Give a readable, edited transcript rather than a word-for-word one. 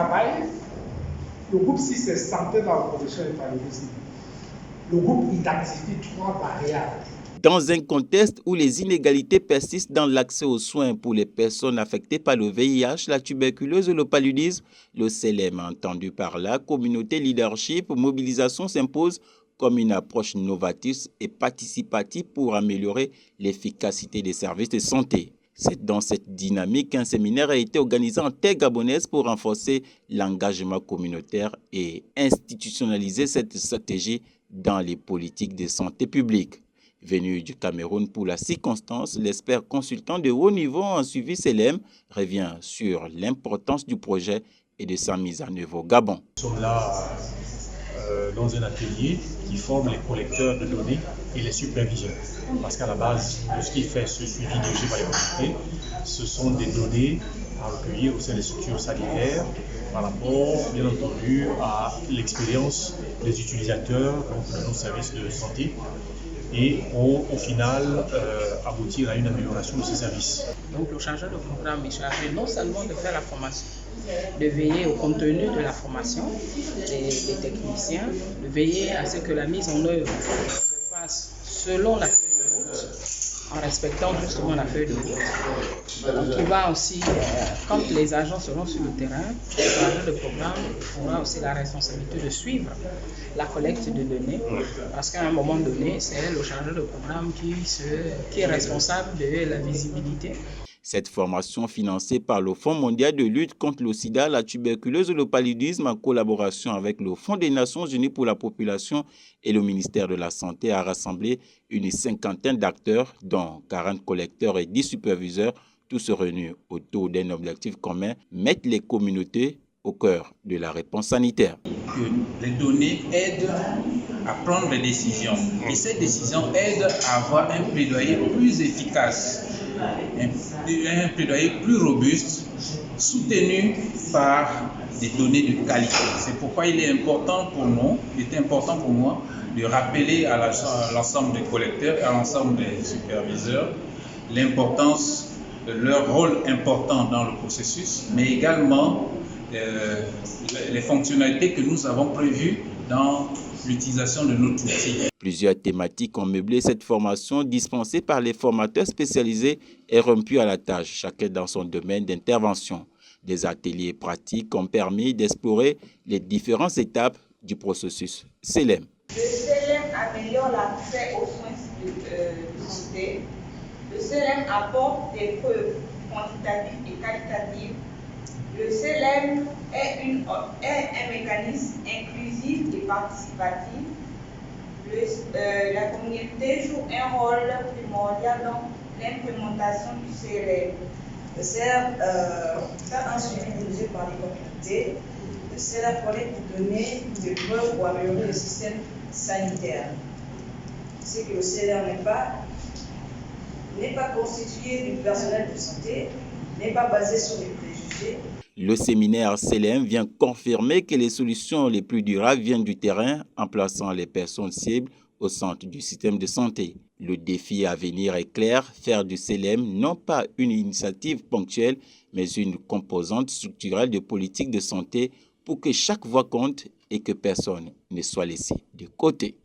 travaille, le groupe 6 c'est santé dans la protection du paludisme. Le groupe identifie 3 variables. Dans un contexte où les inégalités persistent dans l'accès aux soins pour les personnes affectées par le VIH, la tuberculose et le paludisme, le CELEM, entendu par la communauté leadership, mobilisation s'impose comme une approche novatrice et participative pour améliorer l'efficacité des services de santé. C'est dans cette dynamique qu'un séminaire a été organisé en terre gabonaise pour renforcer l'engagement communautaire et institutionnaliser cette stratégie dans les politiques de santé publique. Venu du Cameroun pour la circonstance, l'expert consultant de haut niveau en suivi CELEM revient sur l'importance du projet et de sa mise en œuvre au Gabon. Nous sommes là dans un atelier qui forme les collecteurs de données et les superviseurs. Parce qu'à la base, ce qui fait ce suivi dirigé par les communautés, ce sont des données à recueillir au sein des structures sanitaires par rapport, bien entendu, à l'expérience des utilisateurs de nos services de santé et au final aboutir à une amélioration de ces services. Donc le chargeur de programme est chargé non seulement de faire la formation, de veiller au contenu de la formation des techniciens, de veiller à ce que la mise en œuvre se fasse selon la feuille de route, en respectant justement la feuille de route. Donc il va aussi, quand les agents seront sur le terrain, le chargeur de programme aura aussi la responsabilité de suivre la collecte de données, parce qu'à un moment donné, c'est le chargeur de programme qui est responsable de la visibilité. Cette formation financée par le Fonds mondial de lutte contre le sida, la tuberculose et le paludisme en collaboration avec le Fonds des Nations unies pour la population et le ministère de la Santé a rassemblé une 50aine d'acteurs, dont 40 collecteurs et 10 superviseurs, tous réunis autour d'un objectif commun, mettre les communautés au cœur de la réponse sanitaire. Que les données aident à prendre des décisions et ces décisions aident à avoir un plaidoyer plus efficace, un plaidoyer plus robuste, soutenu par des données de qualité. C'est pourquoi il est important pour nous, moi, de rappeler à l'ensemble des collecteurs et à l'ensemble des superviseurs l'importance de leur rôle important dans le processus, mais également les fonctionnalités que nous avons prévues dans l'utilisation de notre outil. Plusieurs thématiques ont meublé cette formation dispensée par les formateurs spécialisés et rompus à la tâche, chacun dans son domaine d'intervention. Des ateliers pratiques ont permis d'explorer les différentes étapes du processus CELEM. Le CELEM améliore l'accès aux soins de santé. Le CELEM apporte des preuves quantitatives et qualitatives. Le CELEM est un mécanisme inclusif et participatif. La communauté joue un rôle primordial dans l'implémentation du CELEM. Le CELEM fait un suivi dirigé par les communautés. Le CELEM collecte des données, des preuves pour améliorer le système sanitaire. C'est que le CELEM n'est pas constitué du personnel de santé, n'est pas basé sur les préjugés. Le séminaire CELEM vient confirmer que les solutions les plus durables viennent du terrain en plaçant les personnes cibles au centre du système de santé. Le défi à venir est clair, faire du CELEM non pas une initiative ponctuelle, mais une composante structurelle de politique de santé pour que chaque voix compte et que personne ne soit laissé de côté.